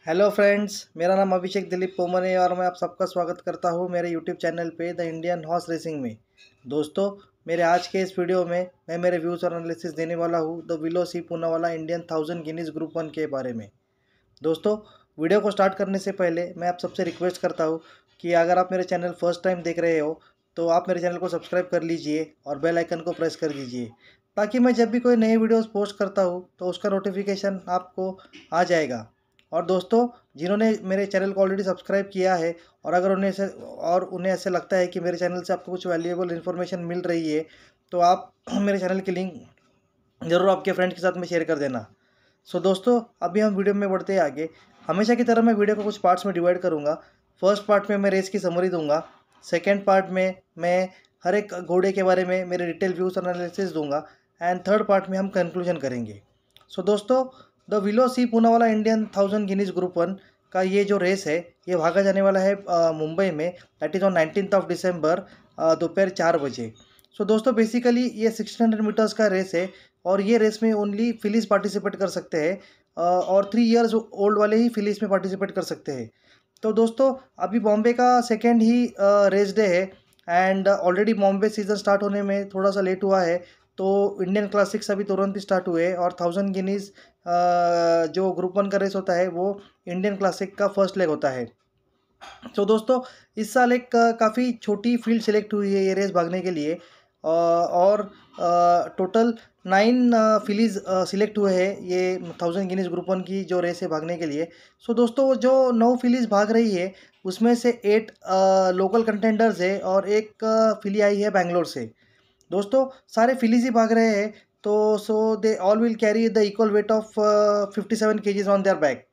Hello friends, मेरा नाम अभिषेक दिलीप पोमन है और मैं आप सबका स्वागत करता हूं मेरे यूट्यूब चैनल पे द इंडियन हॉर्स रेसिंग में। दोस्तों, मेरे आज के इस वीडियो में मैं मेरे व्यूज़ और एनालिसिस देने वाला हूं the Villoo C Poonawalla Indian 1000 Guinness group 1 के बारे में। दोस्तों, वीडियो को स्टार्ट करने से पहले मैं आप सबसे रिक्वेस्ट करता हूँ कि अगर आप मेरे चैनल फर्स्ट टाइम देख रहे हो तो आप मेरे चैनल को सब्सक्राइब कर लीजिए और बेल आइकन को प्रेस कर दीजिए, ताकि मैं जब भी कोई नए वीडियोस पोस्ट करता हूँ तो उसका नोटिफिकेशन आपको आ जाएगा। और दोस्तों, जिन्होंने मेरे चैनल को ऑलरेडी सब्सक्राइब किया है और अगर उन्हें ऐसे लगता है कि मेरे चैनल से आपको कुछ वैल्यूएबल इन्फॉर्मेशन मिल रही है तो आप मेरे चैनल की लिंक ज़रूर आपके फ्रेंड के साथ में शेयर कर देना। सो दोस्तों, अभी हम वीडियो में बढ़ते हैं आगे। हमेशा की तरह मैं वीडियो को कुछ पार्ट्स में डिवाइड करूँगा। फर्स्ट पार्ट में मैं रेस की समरी दूंगा। सेकेंड पार्ट में मैं हर एक घोड़े के बारे में मेरे डिटेल व्यूज़ और एनालिसिस दूंगा एंड थर्ड पार्ट में हम कंक्लूजन करेंगे। सो दोस्तों, the Villoo C Poonawalla Indian 1000 Guinness group 1 का ये जो रेस है ये भागा जाने वाला है मुंबई में, दैट इज़ ऑन 19 दिसंबर दोपहर 4 बजे। सो दोस्तों, बेसिकली ये 1600 मीटर्स का रेस है और ये रेस में ओनली फिलीज पार्टिसिपेट कर सकते हैं और 3 इयर्स ओल्ड वाले ही फिलीज में पार्टिसिपेट कर सकते हैं। तो दोस्तों, अभी बॉम्बे का सेकेंड ही रेस डे है and already Bombay season start होने में थोड़ा सा लेट हुआ है, तो इंडियन क्लासिक्स अभी तुरंत ही स्टार्ट हुए और 1000 गिनीज जो ग्रुप 1 का रेस होता है वो इंडियन क्लासिक का फर्स्ट लेग होता है। तो दोस्तों, इस साल एक काफ़ी छोटी फील्ड सिलेक्ट हुई है ये रेस भागने के लिए और टोटल 9 फिलीज सिलेक्ट हुए हैं ये 1000 गिनीज ग्रुप 1 की जो रेस है भागने के लिए। सो दोस्तों, जो 9 फिलीज भाग रही है उसमें से 8 लोकल कंटेंडर्स है और एक फिली आई है बेंगलोर से। दोस्तों, सारे फिलीज ही भाग रहे हैं, तो so they all will carry the equal weight of 57 KGs on their back.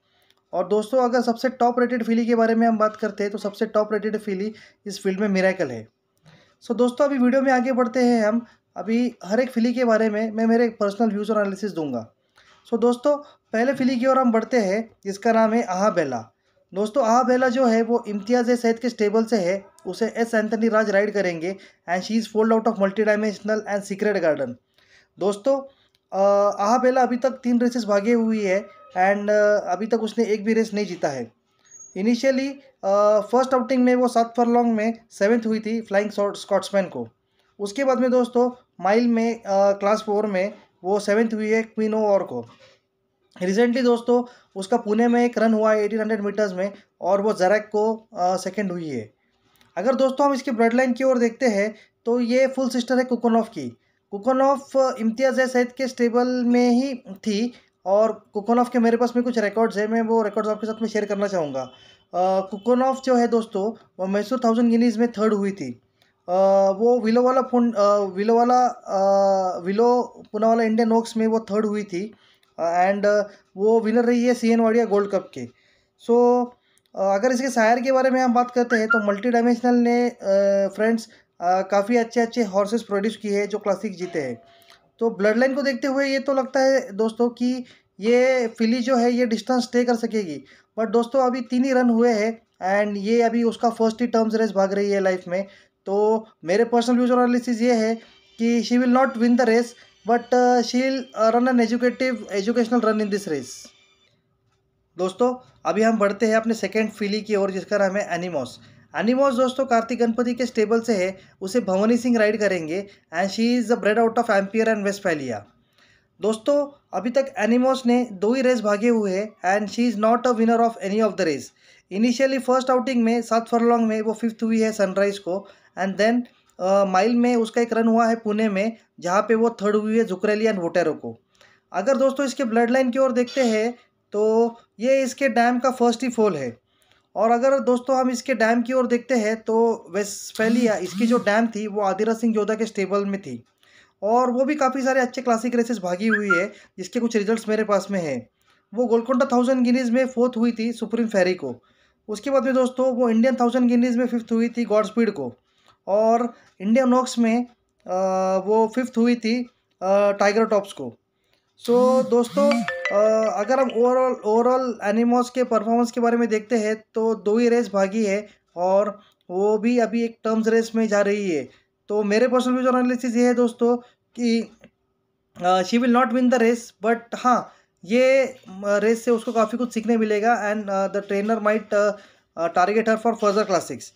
और दोस्तों, अगर सबसे टॉप रेटेड फिली के बारे में हम बात करते हैं तो सबसे टॉप रेटेड फिली इस फील्ड में मिरेकल है। सो दोस्तों, अभी वीडियो में आगे बढ़ते हैं हम। अभी हर एक फिली के बारे में मैं मेरे पर्सनल व्यूज़ और एनालिसिस दूंगा। सो दोस्तों, पहले फिली की ओर हम बढ़ते हैं जिसका नाम है आहा बेला। दोस्तों, आहा बेला जो है वो इम्तियाज़ सैद के स्टेबल से है। उसे एस एंथनी राज राइड करेंगे and she is fold out of Multidimensional and secret garden. दोस्तों, आहा बेला अभी तक 3 रेसेस भागे हुई है एंड अभी तक उसने एक भी रेस नहीं जीता है। इनिशियली फर्स्ट आउटिंग में वो 7 फरलॉन्ग में 7th हुई थी फ्लाइंग स्कॉट्समैन को। उसके बाद में दोस्तों, माइल में क्लास 4 में वो 7th हुई है क्वीन और को। रिसेंटली दोस्तों, उसका पुणे में एक रन हुआ है 1800 मीटर्स में और वो जरैक को सेकंड हुई है। अगर दोस्तों हम इसकी ब्लड लाइन की ओर देखते हैं तो ये फुल सिस्टर है कुकोनॉफ की। कुकोनॉफ इम्तियाज़ सैद के स्टेबल में ही थी और कुकोनॉफ के मेरे पास में कुछ रिकॉर्ड्स है, मैं वो रिकॉर्ड्स आपके साथ में शेयर करना चाहूँगा। कुकोनॉफ जो है दोस्तों, वो मैसूर 1000 गिनीज में थर्ड हुई थी। वो विलो पूनावाला इंडियन ओक्स में वो थर्ड हुई थी एंड वो विनर रही है C N Wadia gold cup के। सो अगर इसके सायर के बारे में हम बात करते हैं तो मल्टी डायमेंशनल ने फ्रेंड्स काफ़ी अच्छे अच्छे हॉर्सेस प्रोड्यूस किए हैं जो क्लासिक जीते हैं। तो ब्लड लाइन को देखते हुए ये तो लगता है दोस्तों कि ये फिली जो है ये डिस्टेंस स्टे कर सकेगी, बट दोस्तों अभी 3 ही रन हुए हैं एंड ये अभी उसका फर्स्ट ही टर्म्स रेस भाग रही है लाइफ में। तो मेरे पर्सनल व्यूज और एनालिसिस ये है कि she will not win the race but she will run an educational run in this race. दोस्तों, अभी हम बढ़ते हैं अपने सेकेंड फिली की ओर जिसका नाम है एनिमोस। एनिमोस दोस्तों कार्तिक गणपति के स्टेबल से है, उसे भवानी सिंह राइड करेंगे and she is bred out of ampere and Westphalia. दोस्तों, अभी तक एनिमोस ने 2 ही रेस भागे हुए हैं and she is not a winner of any of the race. Initially first outing में 7 फरलॉन्ग में वो 5th हुई है सनराइज को एंड देन माइल में उसका एक रन हुआ है पुणे में जहाँ पे वो थर्ड हुई है जुकरेली एंड वोटेरो को। अगर दोस्तों इसके ब्लड लाइन की ओर देखते हैं तो ये इसके डैम का फर्स्ट ही फॉल है। और अगर दोस्तों हम इसके डैम की ओर देखते हैं तो वेस्टफैलिया इसकी जो डैम थी वो आदिरा सिंह जोधा के स्टेबल में थी और वो भी काफ़ी सारे अच्छे क्लासिक रेसेस भागी हुई है जिसके कुछ रिजल्ट्स मेरे पास में है। वो गोलकोंडा 1000 गिनीज में 4th हुई थी सुप्रीम फेरी को। उसके बाद में दोस्तों वो इंडियन 1000 गिनीज में 5th हुई थी गॉड स्पीड को और इंडियन ओक्स में वो 5th हुई थी टाइगर टॉप्स को। सो दोस्तों, अगर हम ओवरऑल एनिमोस के परफॉर्मेंस के बारे में देखते हैं तो 2 ही रेस भागी है और वो भी अभी एक टर्म्स रेस में जा रही है। तो मेरे पर्सनल व्यूज और एनालिसिस ये है दोस्तों कि she will not win the race but हाँ, ये रेस से उसको काफ़ी कुछ सीखने मिलेगा and the trainer might target her for further classics.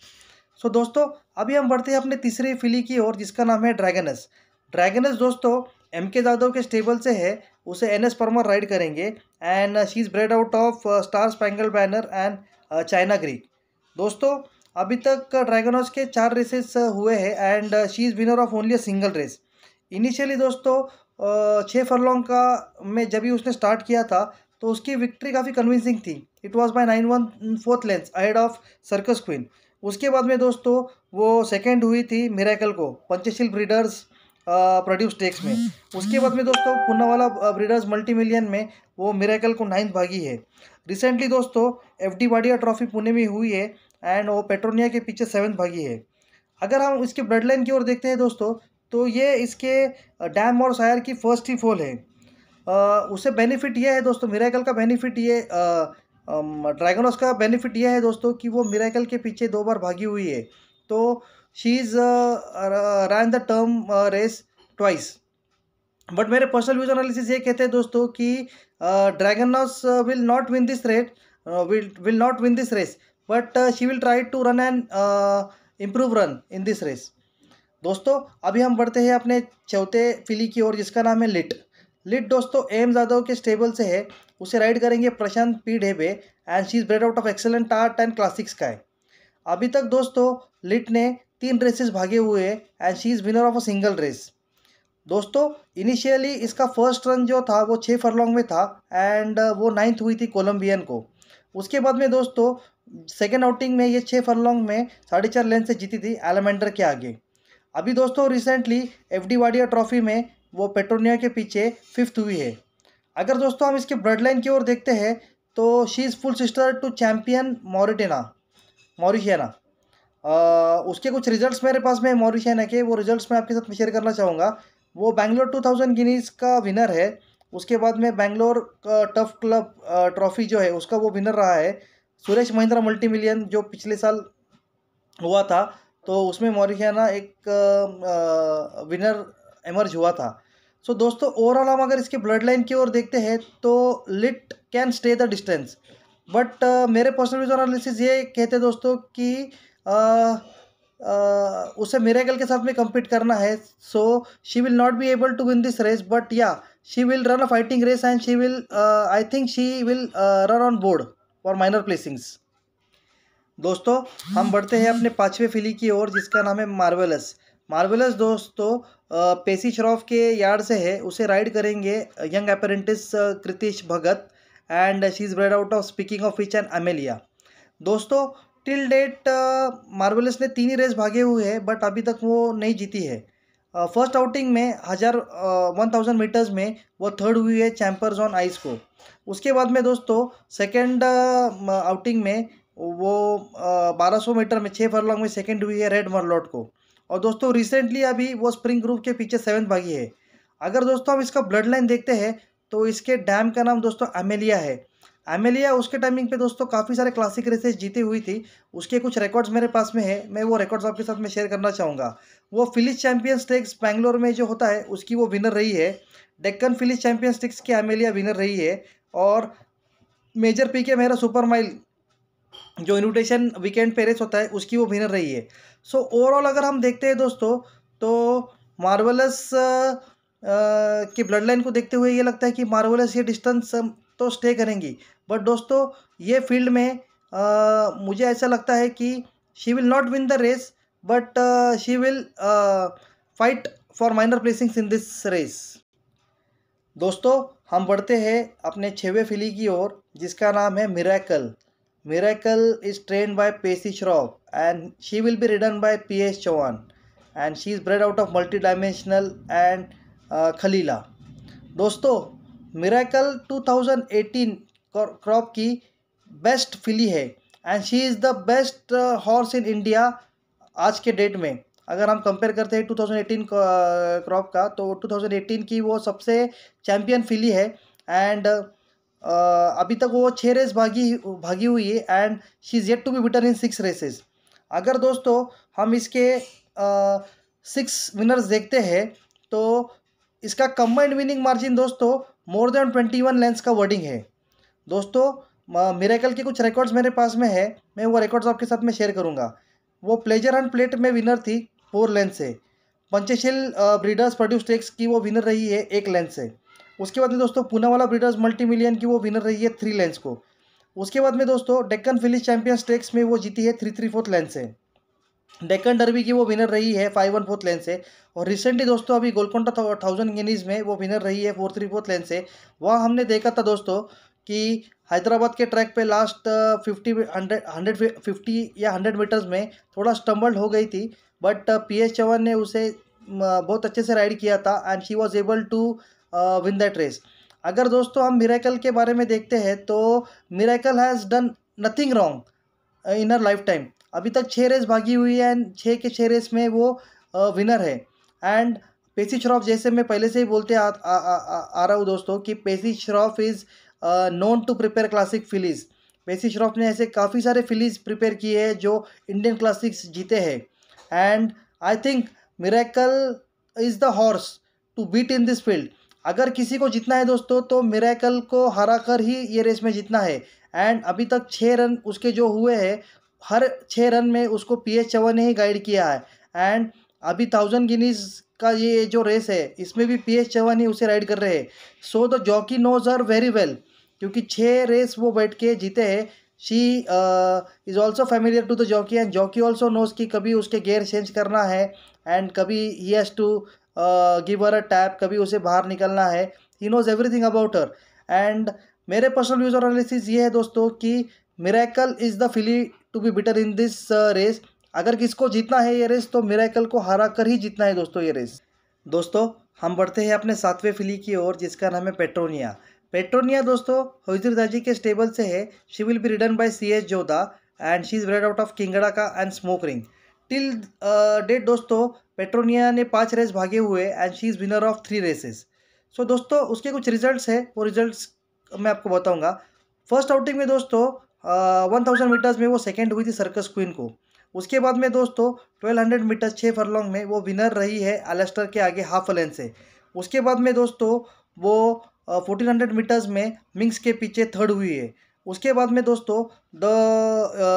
So दोस्तों अभी हम बढ़ते हैं अपने तीसरे फिली की ओर जिसका नाम है ड्रैगनस। ड्रैगनस दोस्तों एम के यादव के स्टेबल से है, उसे एन एस परमार राइड करेंगे and she is bred out of Star Spangle Banner and China Greek. दोस्तों अभी तक ड्रैगनस के 4 रेसेस हुए हैं and she is winner of only a single race. Initially दोस्तों 6 फरलॉन्ग का में जब भी उसने स्टार्ट किया था तो उसकी विक्ट्री काफ़ी कन्विंसिंग थी। It was by 9/4 lengths ahead of circus queen. उसके बाद में दोस्तों वो सेकंड हुई थी मिरेकल को पंचशील ब्रीडर्स प्रोड्यूस स्टेक्स में। उसके बाद में दोस्तों पूनावाला ब्रीडर्स मल्टी मिलियन में वो मिरेकल को 9th भागी है। रिसेंटली दोस्तों FD वाडिया ट्रॉफी पुणे में हुई है एंड वो पेट्रोनिया के पीछे 7th भागी है। अगर हम इसके ब्लड लाइन की ओर देखते हैं दोस्तों तो ये इसके डैम और सायर की फर्स्ट ही फोल है। उसे बेनिफिट ये है दोस्तों, मिरेकल का बेनिफिट ये ड्रैगनोस का बेनिफिट ये है दोस्तों कि वो मिरेकल के पीछे 2 बार भागी हुई है। तो she is ran the term race twice. But मेरे पर्सनल व्यूज एनालिसिस ये कहते हैं दोस्तों कि Dragonos will not win this will not win this race, but she will try to run and improve run in this race. दोस्तों अभी हम बढ़ते हैं अपने चौथे फिली की ओर जिसका नाम है लिट। लिट दोस्तों एम यादव के स्टेबल से है, उसे राइड करेंगे Prashant P Dhebe and she is bred out of Excellent Art and Classic Sky. अभी तक दोस्तों लिट ने 3 रेसेस भागे हुए हैं and she is winner of a single race. दोस्तों इनिशियली इसका फर्स्ट रन जो था वो 6 फरलॉन्ग में था एंड वो 9th हुई थी कोलंबियन को। उसके बाद में दोस्तों सेकेंड आउटिंग में ये 6 फरलॉन्ग में 4.5 लेंथ से जीती थी एलेमेंडर के आगे। अभी दोस्तों रिसेंटली FD वाडिया ट्रॉफी में वो पेट्रोनिया के पीछे 5th हुई है। अगर दोस्तों हम इसके ब्लड लाइन की ओर देखते हैं तो she is full sister to champion Mauritiana. उसके कुछ रिजल्ट्स मेरे पास में मॉरिशियाना के, वो रिजल्ट्स मैं आपके साथ शेयर करना चाहूँगा। वो बैंगलोर 2000 गिनीज़ का विनर है। उसके बाद में बैंगलोर टफ क्लब ट्रॉफी जो है उसका वो विनर रहा है। सुरेश महिंद्रा मल्टी मिलियन जो पिछले साल हुआ था तो उसमें मॉरिशियाना एक विनर एमर्ज हुआ था। सो दोस्तों ओवरऑल हम अगर इसके ब्लड लाइन की ओर देखते हैं तो लिट can stay the distance, but मेरे पर्सनल व्यूज और एनालिसिस ये कहते हैं दोस्तों कि उसे मिरेकल के साथ में compete करना है। So she will not be able to win this race, but yeah she will run a fighting race and she will I think she will run on board for minor placings. दोस्तों हम बढ़ते हैं अपने 5वें फिली की ओर जिसका नाम है मार्वेलस। मार्वेलस दोस्तों पेसी श्रॉफ के यार्ड से है, उसे राइड करेंगे young apprentice Kritish Bhagat and she is bred out of speaking of which and Amelia. दोस्तों टिल डेट मार्वेलस ने 3 ही रेस भागे हुए हैं बट अभी तक वो नहीं जीती है। फर्स्ट आउटिंग में 1000 मीटर्स में वो 3rd हुई है चैम्पर्स ऑन आइस को। उसके बाद में दोस्तों सेकेंड आउटिंग में वो 1200 मीटर में 6 फरलॉन्ग में सेकंड हुई है रेड मरलॉट को। और दोस्तों रिसेंटली अभी वो स्प्रिंग ग्रुप के पीछे 7th भागी है। अगर दोस्तों हम इसका ब्लड लाइन देखते हैं तो इसके डैम का नाम दोस्तों अमेलिया है। अमेलिया उसके टाइमिंग पे दोस्तों काफ़ी सारे क्लासिक रेसेस जीती हुई थी। उसके कुछ रिकॉर्ड्स मेरे पास में है, मैं वो रिकॉर्ड्स आपके साथ में शेयर करना चाहूँगा। वो फिलिस चैंपियन स्टेक्स बैंगलोर में जो होता है उसकी वो विनर रही है। डेक्कन फिलिस चैंपियन स्टेक्स की अमेलिया विनर रही है। और मेजर पी के मेरा सुपर माइल जो इन्विटेशन वीकेंड पे रेस होता है उसकी वो विनर रही है। सो ओवरऑल अगर हम देखते हैं दोस्तों तो मार्वेलस की ब्लड लाइन को देखते हुए ये लगता है कि मार्वेलस ये डिस्टेंस तो स्टे करेंगी, बट दोस्तों ये फील्ड में मुझे ऐसा लगता है कि she will not win the race, but she will fight for minor placings in this race. दोस्तों हम बढ़ते हैं अपने 6वें फिली की ओर जिसका नाम है miracle. Miracle is trained by Pacey Shroff and she will be ridden by P.S. Chauhan and she is bred out of multidimensional and Khalila। दोस्तों Miracle 2018 क्रॉप की बेस्ट फिली है and she is the best horse in India आज के date में। अगर हम compare करते हैं 2018 क्रॉप का तो 2018 की वो सबसे चैम्पियन फिली है एंड अभी तक वो 6 रेस भागी हुई है and she is yet to be beaten in 6 races. अगर दोस्तों हम इसके 6 विनर्स देखते हैं तो इसका कंबाइंड विनिंग मार्जिन दोस्तों मोर देन 21 लेंस का वर्डिंग है। दोस्तों मिरेकल के कुछ रिकॉर्ड्स मेरे पास में है, मैं वो रिकॉर्ड्स आपके साथ में शेयर करूँगा। वो प्लेजर हंट प्लेट में विनर थी 4 लेंस से। पंचशील ब्रीडर्स प्रोड्यूस स्टेक्स की वो विनर रही है 1 लेंस से। उसके बाद में दोस्तों पूनावाला ब्रीडर्स मल्टी मिलियन की वो विनर रही है 3 लेंस को। उसके बाद में दोस्तों डेक्कन फिलिस चैंपियन स्टेक्स में वो जीती है 334 लेंस से। डेक्कन डर्बी की वो विनर रही है 514 लेंस से। और रिसेंटली दोस्तों अभी गोलकोंडा 1000 गिनीज में वो विनर रही है 434 लेंस से। वहाँ हमने देखा था दोस्तों कि हैदराबाद के ट्रैक पे लास्ट 150 या 100 मीटर्स में थोड़ा स्टम्बल्ड हो गई थी, बट PS चौहान ने उसे बहुत अच्छे से राइड किया था and she was able to win that race. अगर दोस्तों हम मिरेकल के बारे में देखते हैं तो miracle has done nothing wrong in her life time. अभी तक 6 रेस भागी हुई है एंड 6 के 6 रेस में वो विनर है। एंड पेसी श्रॉफ, जैसे मैं पहले से ही बोलते आ रहा हूँ दोस्तों कि Pesi Shroff is known to prepare classic fillies. Pesi Shroff ने ऐसे काफ़ी सारे फिलीज प्रिपेयर किए हैं जो इंडियन क्लासिक्स जीते हैं। And I think Miracle is the horse to beat in this field. अगर किसी को जीतना है दोस्तों तो मिरेकल को हरा कर ही ये रेस में जीतना है। एंड अभी तक 6 रन उसके जो हुए हैं, हर 6 रन में उसको PS चौहान ने ही गाइड किया है। एंड अभी 1000 गिनीज का ये जो रेस है इसमें भी PS चौहान ही उसे राइड कर रहे हैं। So the jockey knows her very well, क्योंकि 6 रेस वो बैठ के जीते हैं। She is also familiar to the jockey and jockey also knows कि कभी उसके गेयर चेंज करना है एंड कभी he has to give her a tap, कभी उसे बाहर निकलना है। He knows everything about her. And मेरे पर्सनल व्यूज़ और एनालिसिस ये है दोस्तों कि Miracle is the filly to be bitter in this race. अगर किसको जीतना है ये रेस तो मिरेकल को हरा कर ही जीतना है दोस्तों ये रेस। दोस्तों हम बढ़ते हैं अपने 7वें फिली की ओर, जिसका नाम है पेट्रोनिया। पेट्रोनिया दोस्तों हजूर दाजी के स्टेबल से है। She will be ridden by CS Jodha and she is bred out of Kingda Ka and Smoke Ring. Till date दोस्तों पेट्रोनिया ने 5 रेस भागे हुए and she is winner of 3 races. So दोस्तों उसके कुछ रिजल्ट्स है, वो रिजल्ट्स मैं आपको बताऊंगा। फर्स्ट आउटिंग में दोस्तों 1000 मीटर्स में वो सेकेंड हुई थी सर्कस क्वीन को। उसके बाद में दोस्तों 1200 मीटर्स 6 फरलॉन्ग में वो विनर रही है एलेस्टर के आगे हाफ लेंथ से। उसके बाद में दोस्तों वो 1400 मीटर्स में मिंग्स के पीछे थर्ड हुई है। उसके बाद में दोस्तों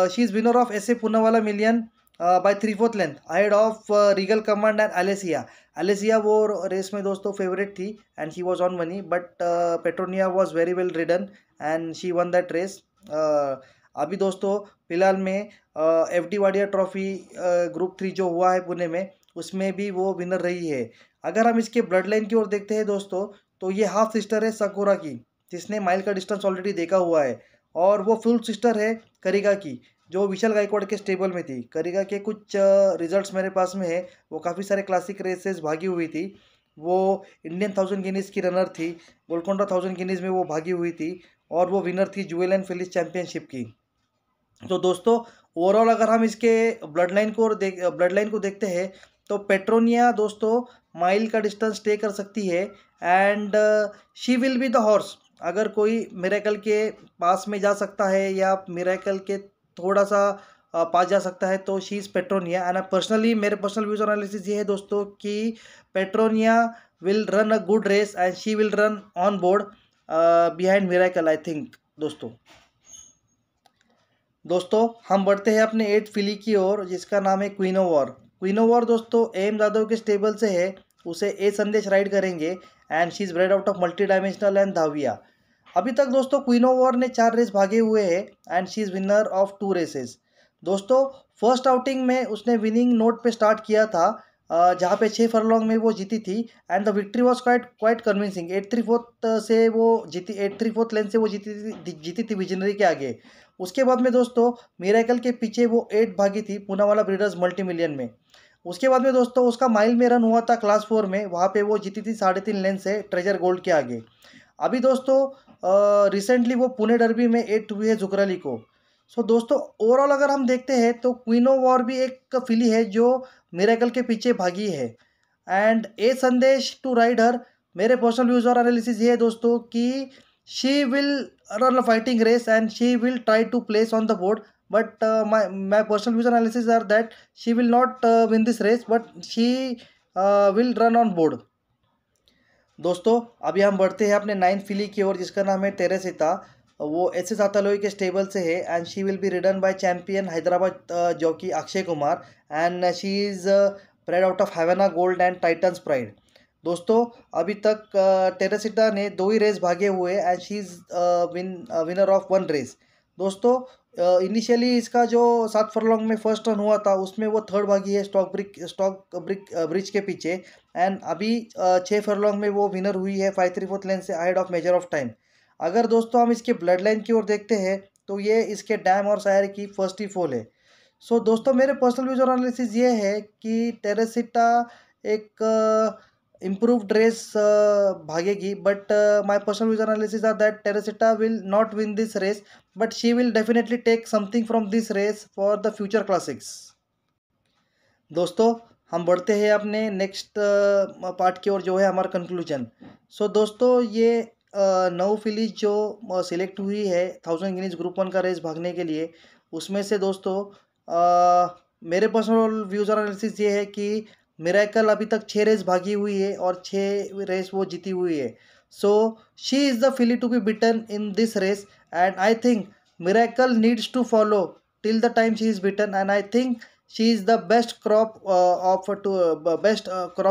she is winner of SA Poonawalla Million by 3/4 length ahead of Regal Command and Alessia. Alessia वो रेस में दोस्तों फेवरेट थी and she was on money, but Petronia was very well ridden and she won that race. अभी दोस्तों फिलहाल में FD Wadia trophy group 3 जो हुआ है पुणे में, उसमें भी वो विनर रही है। अगर हम इसके ब्लड लाइन की ओर देखते हैं दोस्तों तो ये हाफ सिस्टर है सकुरा की, जिसने माइल का डिस्टेंस ऑलरेडी देखा हुआ है। और वो फुल सिस्टर है करिगा की, जो विशाल गायकवाड़ के स्टेबल में थी। करिगा के कुछ रिजल्ट्स मेरे पास में है। वो काफ़ी सारे क्लासिक रेसेस भागी हुई थी। वो इंडियन 1000 गिनीज की रनर थी, गोलकोंडा 1000 गिनीज में वो भागी हुई थी और वो विनर थी ज्वेल एंड फिलिस चैंपियनशिप की। तो दोस्तों ओवरऑल अगर हम इसके ब्लड लाइन को देखते हैं तो पेट्रोनिया दोस्तों माइल का डिस्टेंस तय कर सकती है and she will be the horse. अगर कोई मिरेकल के पास में जा सकता है या मिरेकल के थोड़ा सा पास जा सकता है तो she is Petronia. And personally मेरे पर्सनल व्यूज एनालिसिस ये है दोस्तों कि Petronia will run a good race and she will run on board behind Miracle I think. दोस्तों हम बढ़ते हैं अपने 8th फिली की ओर, जिसका नाम है Queen of War. Queen of War दोस्तों AM यादव के स्टेबल से है। उसे A संदेश राइड करेंगे and she is bred out of Multidimensional and धाविया। अभी तक दोस्तों क्वीन ऑफ वॉर ने 4 रेस भागे हुए हैं and she is winner of 2 races. दोस्तों फर्स्ट आउटिंग में उसने विनिंग नोट पे स्टार्ट किया था, जहाँ पे 6 फरलॉन्ग में वो जीती थी and the victory was quite convincing. 8/3 से वो जीती, 8/3 लेंथ से वो जीती थी विजनरी के आगे। उसके बाद में दोस्तों मिरेकल के पीछे वो 8 भागी थी पूनावाला ब्रीडर्स मल्टी मिलियन में। उसके बाद में दोस्तों उसका माइल में रन हुआ था क्लास 4 में, वहाँ पे वो जीती थी 3.5 लेंथ से ट्रेजर गोल्ड के आगे। अभी दोस्तों रिसेंटली वो पुणे डर्बी में 8 हुई है जुकराली को। सो दोस्तों ओवरऑल अगर हम देखते हैं तो क्वीन ऑफ वॉर भी एक फिली है जो मिरेकल के पीछे भागी है and A Sandesh to ride her. मेरे पर्सनल व्यूज और एनालिसिस ये है दोस्तों कि she will run a fighting race and she will try to place on the board, but my personal views and analysis are that she will not win this race, but she will run on board. दोस्तों अभी हम बढ़ते हैं अपने 9th फिली की ओर, जिसका नाम है टेरेसिटा। वो एसएस अतालोई के स्टेबल से है and she will be ridden by champion Hyderabad jockey Akshay Kumar and she is bred out of Havana Gold and Titans Pride. दोस्तों अभी तक टेरेसिटा ने 2 ही रेस भागे हुए and she is winner of 1 race. दोस्तों इनिशियली इसका जो 7 फरलॉन्ग में फर्स्ट रन हुआ था उसमें वो थर्ड भागी है स्टॉक ब्रिज के पीछे, एंड अभी 6 फरलॉन्ग में वो विनर हुई है 5/3 लेंथ से ahead of measure of time. अगर दोस्तों हम इसके ब्लड लाइन की ओर देखते हैं तो ये इसके डैम और शायर की फर्स्ट ही फोल है। सो दोस्तों मेरे पर्सनल व्यूज और एनालिसिस ये है कि टेरेसिटा एक इम्प्रूव्ड रेस भागेगी, but my personal views analysis are that Teresita will not win this race, but she will definitely take something from this race for the future classics. दोस्तों हम बढ़ते हैं अपने नेक्स्ट पार्ट की ओर, जो है हमारा कंक्लूजन। सो दोस्तों ये 9 फिलीज जो सिलेक्ट हुई है 1000 गिनीज ग्रुप 1 का रेस भागने के लिए, उसमें से दोस्तों मेरे पर्सनल व्यूज़ और एनालिसिस ये है कि मिरेकल अभी तक 6 रेस भागी हुई है और 6 रेस वो जीती हुई है। So she is the filly to be beaten in this race and I think Miracle needs to follow till the time she is beaten, and I think she is the best crop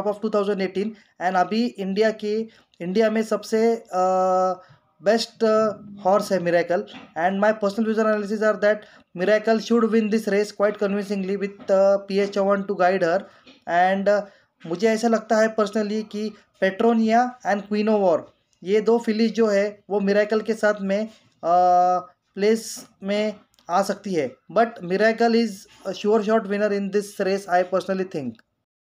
of 2018। And अभी India में सबसे best horse है Miracle, and my personal views analysis are that Miracle should win this race quite convincingly with PH Chauhan to guide her. And मुझे ऐसा लगता है personally कि पेट्रोनिया and क्वीनो war ये 2 फिलीज जो है वो मिरेकल के साथ में प्लेस में आ सकती है, but Miracle is sure shot winner in this race I personally think.